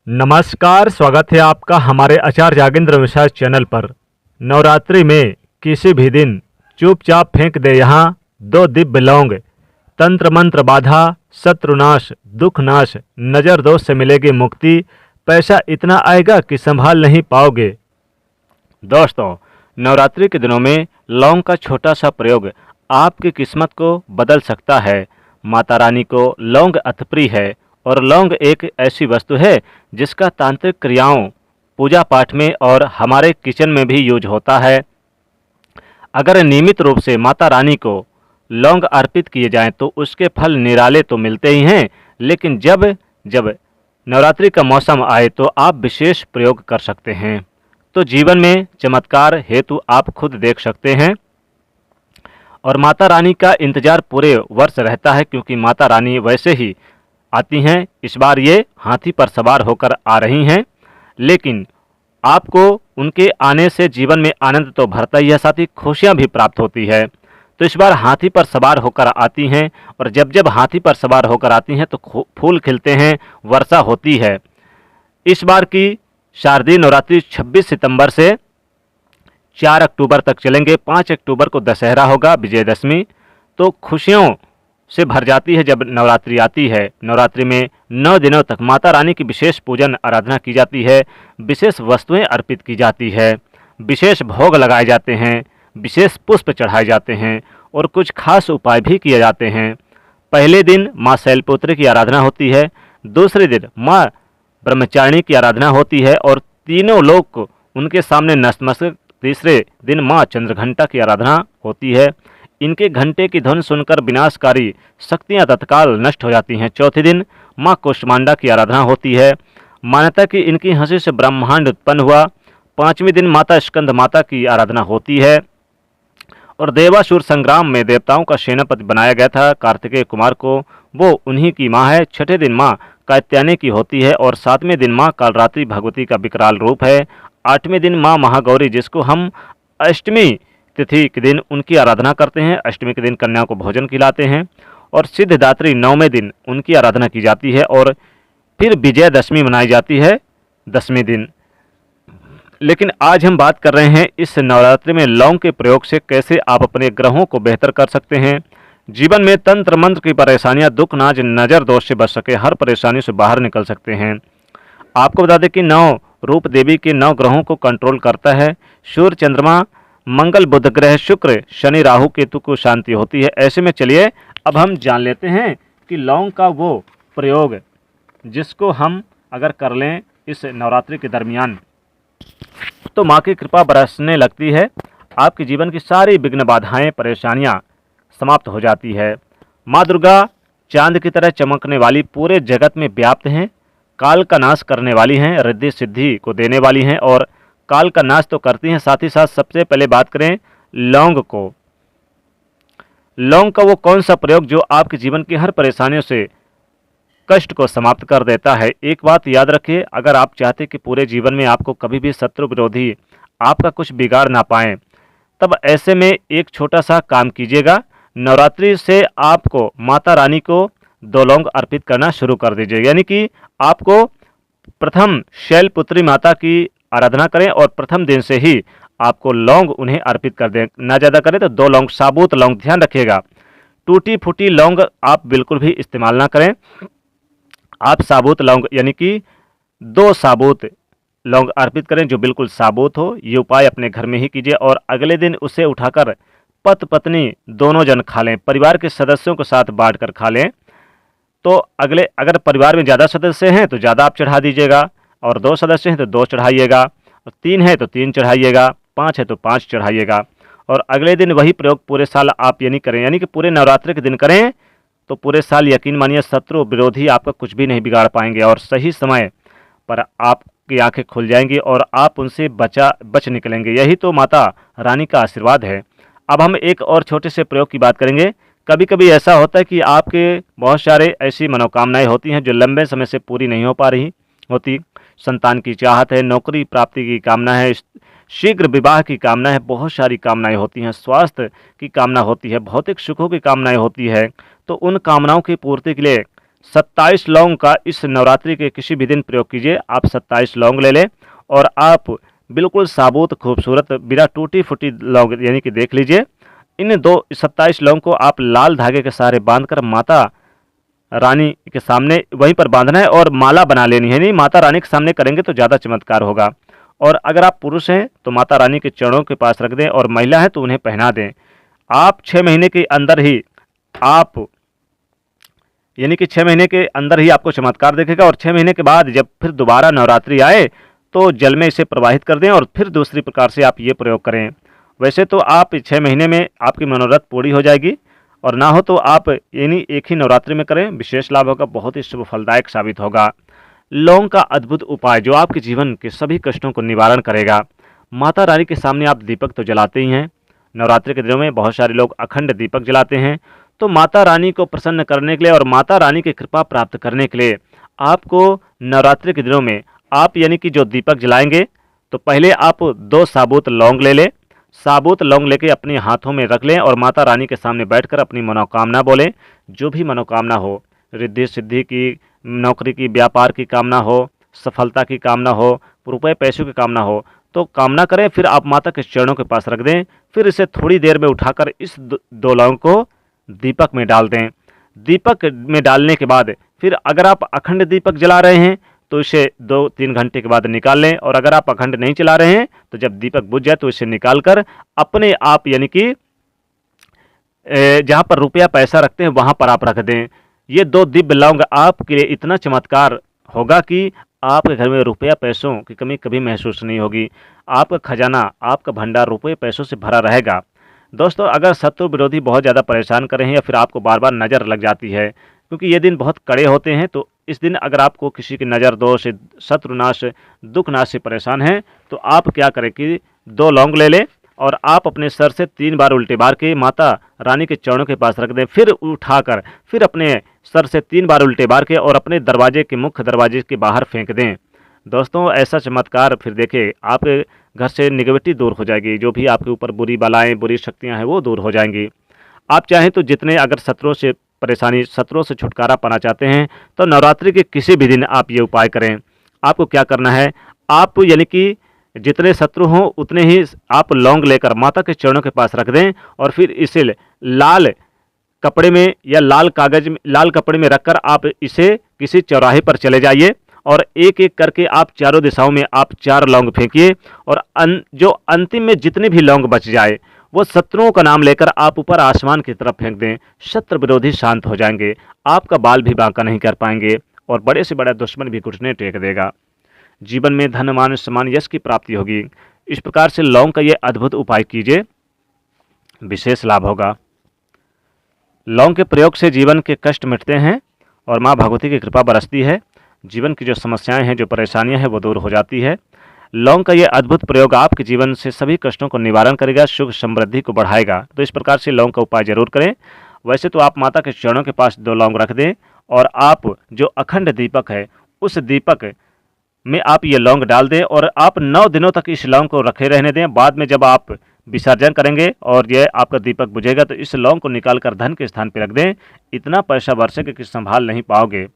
नमस्कार, स्वागत है आपका हमारे आचार्य जागेंद्र मिश्रा चैनल पर। नवरात्रि में किसी भी दिन चुपचाप फेंक दे यहाँ दो दिव्य लौंग। तंत्र मंत्र बाधा, शत्रुनाश, दुख नाश, नजर दोष से मिलेगी मुक्ति। पैसा इतना आएगा कि संभाल नहीं पाओगे। दोस्तों, नवरात्रि के दिनों में लौंग का छोटा सा प्रयोग आपकी किस्मत को बदल सकता है। माता रानी को लौंग अति प्रिय है और लौंग एक ऐसी वस्तु है जिसका तांत्रिक क्रियाओं, पूजा पाठ में और हमारे किचन में भी यूज होता है। अगर नियमित रूप से माता रानी को लौंग अर्पित किए जाएं तो उसके फल निराले तो मिलते ही हैं, लेकिन जब जब नवरात्रि का मौसम आए तो आप विशेष प्रयोग कर सकते हैं। तो जीवन में चमत्कार हेतु आप खुद देख सकते हैं। और माता रानी का इंतजार पूरे वर्ष रहता है, क्योंकि माता रानी वैसे ही आती हैं। इस बार ये हाथी पर सवार होकर आ रही हैं, लेकिन आपको उनके आने से जीवन में आनंद तो भरता ही है, साथ ही खुशियाँ भी प्राप्त होती है। तो इस बार हाथी पर सवार होकर आती हैं, और जब जब हाथी पर सवार होकर आती हैं तो फूल खिलते हैं, वर्षा होती है। इस बार की शारदीय नवरात्रि 26 सितंबर से 4 अक्टूबर तक चलेंगे। 5 अक्टूबर को दशहरा होगा, विजयदशमी। तो खुशियों से भर जाती है जब नवरात्रि आती है। नवरात्रि में 9 दिनों तक माता रानी की विशेष पूजन आराधना की जाती है, विशेष वस्तुएं अर्पित की जाती है, विशेष भोग लगाए जाते हैं, विशेष पुष्प चढ़ाए जाते हैं और कुछ खास उपाय भी किए जाते हैं। पहले दिन माँ शैलपुत्री की आराधना होती है, दूसरे दिन माँ ब्रह्मचारिणी की आराधना होती है और तीनों लोग उनके सामने नतमस्तक। तीसरे दिन माँ चंद्रघंटा की आराधना होती है। इनके घंटे की धुन सुनकर विनाशकारी शक्तियाँ तत्काल नष्ट हो जाती हैं। चौथे दिन माँ कूष्मांडा की आराधना होती है। मान्यता कि इनकी हंसी से ब्रह्मांड उत्पन्न हुआ। 5वें दिन माता स्कंद माता की आराधना होती है और देवासुर संग्राम में देवताओं का सेनापति बनाया गया था कार्तिकेय कुमार को, वो उन्हीं की माँ है। 6ठे दिन माँ कात्यायनी की होती है और 7वें दिन माँ कालरात्रि भगवती का विकराल रूप है। 8वें दिन माँ महागौरी, जिसको हम अष्टमी तिथि के दिन उनकी आराधना करते हैं। अष्टमी के दिन कन्या को भोजन खिलाते हैं। और सिद्धिदात्री 9वें दिन उनकी आराधना की जाती है और फिर विजयदशमी मनाई जाती है 10वें दिन। लेकिन आज हम बात कर रहे हैं इस नवरात्रि में लौंग के प्रयोग से कैसे आप अपने ग्रहों को बेहतर कर सकते हैं। जीवन में तंत्र मंत्र की परेशानियां, दुख नाज, नज़र दोष से बच सके, हर परेशानी से बाहर निकल सकते हैं। आपको बता दें कि 9 रूप देवी के 9 ग्रहों को कंट्रोल करता है। सूर्य, चंद्रमा, मंगल, बुध ग्रह, शुक्र, शनि, राहु, केतु को शांति होती है। ऐसे में चलिए अब हम जान लेते हैं कि लौंग का वो प्रयोग जिसको हम अगर कर लें इस नवरात्रि के दरमियान तो माँ की कृपा बरसने लगती है। आपके जीवन की सारी विघ्न बाधाएं, परेशानियां समाप्त हो जाती है। माँ दुर्गा चांद की तरह चमकने वाली, पूरे जगत में व्याप्त हैं, काल का नाश करने वाली हैं, रिद्धि सिद्धि को देने वाली हैं और काल का नाश तो करती हैं, साथ ही साथ सबसे पहले बात करें लौंग को। लौंग का वो कौन सा प्रयोग जो आपके जीवन की हर परेशानियों से कष्ट को समाप्त कर देता है। एक बात याद रखिए, अगर आप चाहते कि पूरे जीवन में आपको कभी भी शत्रु विरोधी आपका कुछ बिगाड़ ना पाए, तब ऐसे में एक छोटा सा काम कीजिएगा। नवरात्रि से आपको माता रानी को 2 लौंग अर्पित करना शुरू कर दीजिए। यानी कि आपको प्रथम शैलपुत्री माता की आराधना करें और प्रथम दिन से ही आपको लौंग उन्हें अर्पित कर दें। ना ज़्यादा करें तो 2 लौंग, साबुत लौंग, ध्यान रखिएगा, टूटी फूटी लौंग आप बिल्कुल भी इस्तेमाल ना करें। आप साबुत लौंग यानी कि 2 साबुत लौंग अर्पित करें जो बिल्कुल साबुत हो। ये उपाय अपने घर में ही कीजिए और अगले दिन उसे उठाकर पति पत्नी दोनों जन खा लें। परिवार के सदस्यों के साथ बांट कर खा लें। तो अगर परिवार में ज़्यादा सदस्य हैं तो ज़्यादा आप चढ़ा दीजिएगा, और 2 सदस्य हैं तो 2 चढ़ाइएगा, और 3 है तो 3 चढ़ाइएगा, 5 है तो 5 चढ़ाइएगा। और अगले दिन वही प्रयोग पूरे साल आप यानी करें, यानी कि पूरे नवरात्रि के दिन करें तो पूरे साल यकीन मानिए शत्रु विरोधी आपका कुछ भी नहीं बिगाड़ पाएंगे और सही समय पर आपकी आंखें खुल जाएंगी और आप उनसे बच निकलेंगे। यही तो माता रानी का आशीर्वाद है। अब हम एक और छोटे से प्रयोग की बात करेंगे। कभी कभी ऐसा होता है कि आपके बहुत सारे ऐसी मनोकामनाएं होती हैं जो लंबे समय से पूरी नहीं हो पा रही होती। संतान की चाहत है, नौकरी प्राप्ति की कामना है, शीघ्र विवाह की कामना है, बहुत सारी कामनाएं होती हैं, स्वास्थ्य की कामना होती है, भौतिक सुखों की कामनाएं होती है। तो उन कामनाओं की पूर्ति के लिए 27 लौंग का इस नवरात्रि के किसी भी दिन प्रयोग कीजिए। आप 27 लौंग ले लें और आप बिल्कुल साबुत खूबसूरत बिना टूटी फूटी लौंग यानी कि देख लीजिए। इन 27 लौंग को आप लाल धागे के सहारे बांधकर माता रानी के सामने वहीं पर बांधना है और माला बना लेनी है। नहीं, माता रानी के सामने करेंगे तो ज़्यादा चमत्कार होगा। और अगर आप पुरुष हैं तो माता रानी के चरणों के पास रख दें और महिला है तो उन्हें पहना दें। आप 6 महीने के अंदर ही आप यानी कि 6 महीने के अंदर ही आपको चमत्कार दिखेगा। और 6 महीने के बाद जब फिर दोबारा नवरात्रि आए तो जल में इसे प्रवाहित कर दें और फिर दूसरी प्रकार से आप ये प्रयोग करें। वैसे तो आप 6 महीने में आपकी मनोरथ पूरी हो जाएगी, और ना हो तो आप यानी एक ही नवरात्रि में करें, विशेष लाभ होगा, बहुत ही शुभ फलदायक साबित होगा। लौंग का अद्भुत उपाय जो आपके जीवन के सभी कष्टों को निवारण करेगा। माता रानी के सामने आप दीपक तो जलाते ही हैं। नवरात्रि के दिनों में बहुत सारे लोग अखंड दीपक जलाते हैं। तो माता रानी को प्रसन्न करने के लिए और माता रानी की कृपा प्राप्त करने के लिए आपको नवरात्रि के दिनों में आप यानी कि जो दीपक जलाएंगे तो पहले आप 2 साबुत लौंग ले लें। साबुत लौंग लेके अपने हाथों में रख लें और माता रानी के सामने बैठकर अपनी मनोकामना बोलें। जो भी मनोकामना हो, रिद्धि सिद्धि की, नौकरी की, व्यापार की कामना हो, सफलता की कामना हो, रुपए पैसों की कामना हो, तो कामना करें। फिर आप माता के चरणों के पास रख दें। फिर इसे थोड़ी देर में उठाकर इस 2 लौंग को दीपक में डाल दें। दीपक में डालने के बाद फिर अगर आप अखंड दीपक जला रहे हैं तो इसे 2-3 घंटे के बाद निकाल लें। और अगर आप अखंड नहीं चला रहे हैं तो जब दीपक बुझ जाए तो इसे निकाल कर अपने आप यानी कि जहाँ पर रुपया पैसा रखते हैं वहाँ पर आप रख दें। ये 2 दिव्य लौंग आपके लिए इतना चमत्कार होगा कि आपके घर में रुपया पैसों की कमी कभी महसूस नहीं होगी। आपका खजाना, आपका भंडार रुपये पैसों से भरा रहेगा। दोस्तों, अगर शत्रु विरोधी बहुत ज़्यादा परेशान कर रहे हैं या फिर आपको बार बार नज़र लग जाती है, क्योंकि ये दिन बहुत कड़े होते हैं, तो इस दिन अगर आपको किसी की नज़र दोष, शत्रुनाश, दुखनाश से परेशान हैं तो आप क्या करें कि 2 लौंग ले लें और आप अपने सर से 3 बार उल्टे बार के माता रानी के चरणों के पास रख दें। फिर उठाकर फिर अपने सर से 3 बार उल्टे बार के और अपने दरवाजे के मुख्य दरवाजे के बाहर फेंक दें। दोस्तों, ऐसा चमत्कार फिर देखिए आपके घर से निगेटिविटी दूर हो जाएगी। जो भी आपके ऊपर बुरी बलाएं, बुरी शक्तियां हैं वो दूर हो जाएंगी। आप चाहें तो जितने अगर शत्रुओं से परेशानी, शत्रुओं से छुटकारा पाना चाहते हैं तो नवरात्रि के किसी भी दिन आप ये उपाय करें। आपको क्या करना है, आप यानी कि जितने शत्रु हों उतने ही आप लौंग लेकर माता के चरणों के पास रख दें और फिर इसे लाल कपड़े में या लाल कागज में, लाल कपड़े में रखकर आप इसे किसी चौराहे पर चले जाइए और एक एक करके आप चारों दिशाओं में आप 4 लौंग फेंकिए। और जो अंतिम में जितने भी लौंग बच जाए वो शत्रुओं का नाम लेकर आप ऊपर आसमान की तरफ फेंक दें। शत्रु विरोधी शांत हो जाएंगे, आपका बाल भी बांका नहीं कर पाएंगे और बड़े से बड़ा दुश्मन भी घुटने टेक देगा। जीवन में धन, मान, सम्मान, यश की प्राप्ति होगी। इस प्रकार से लौंग का ये अद्भुत उपाय कीजिए, विशेष लाभ होगा। लौंग के प्रयोग से जीवन के कष्ट मिटते हैं और माँ भगवती की कृपा बरसती है। जीवन की जो समस्याएं हैं, जो परेशानियां हैं वो दूर हो जाती है। लौंग का ये अद्भुत प्रयोग आपके जीवन से सभी कष्टों को निवारण करेगा, सुख समृद्धि को बढ़ाएगा। तो इस प्रकार से लौंग का उपाय जरूर करें। वैसे तो आप माता के चरणों के पास 2 लौंग रख दें और आप जो अखंड दीपक है उस दीपक में आप ये लौंग डाल दें और आप 9 दिनों तक इस लौंग को रखे रहने दें। बाद में जब आप विसर्जन करेंगे और ये आपका दीपक बुझेगा तो इस लौंग को निकाल कर धन के स्थान पर रख दें। इतना पैसा बरसेगा कि संभाल नहीं पाओगे।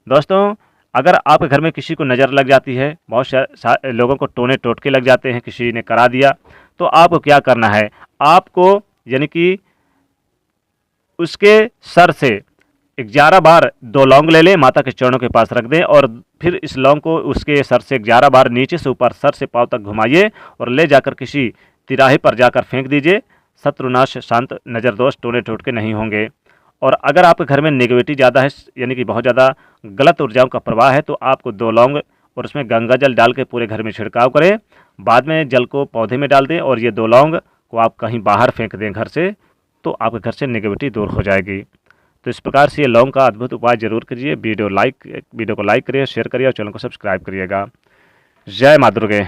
दोस्तों, अगर आपके घर में किसी को नज़र लग जाती है, बहुत सारे लोगों को टोने टोटके लग जाते हैं, किसी ने करा दिया, तो आपको क्या करना है, आपको यानी कि उसके सर से 11 बार 2 लौंग ले लें, माता के चरणों के पास रख दें और फिर इस लौंग को उसके सर से 11 बार नीचे से ऊपर सर से पांव तक घुमाइए और ले जाकर किसी तिराहे पर जाकर फेंक दीजिए। शत्रुनाश, शांत, नज़र दोष, टोने टोटके नहीं होंगे। और अगर आपके घर में नेगेटिविटी ज़्यादा है, यानी कि बहुत ज़्यादा गलत ऊर्जाओं का प्रवाह है, तो आपको 2 लौंग और उसमें गंगा जल डाल के पूरे घर में छिड़काव करें। बाद में जल को पौधे में डाल दें और ये 2 लौंग को आप कहीं बाहर फेंक दें घर से, तो आपके घर से नेगेटिविटी दूर हो जाएगी। तो इस प्रकार से ये लौंग का अद्भुत उपाय जरूर कीजिए। वीडियो को लाइक करिए, शेयर करिए और चैनल को सब्सक्राइब करिएगा। जय माँ दुर्गे।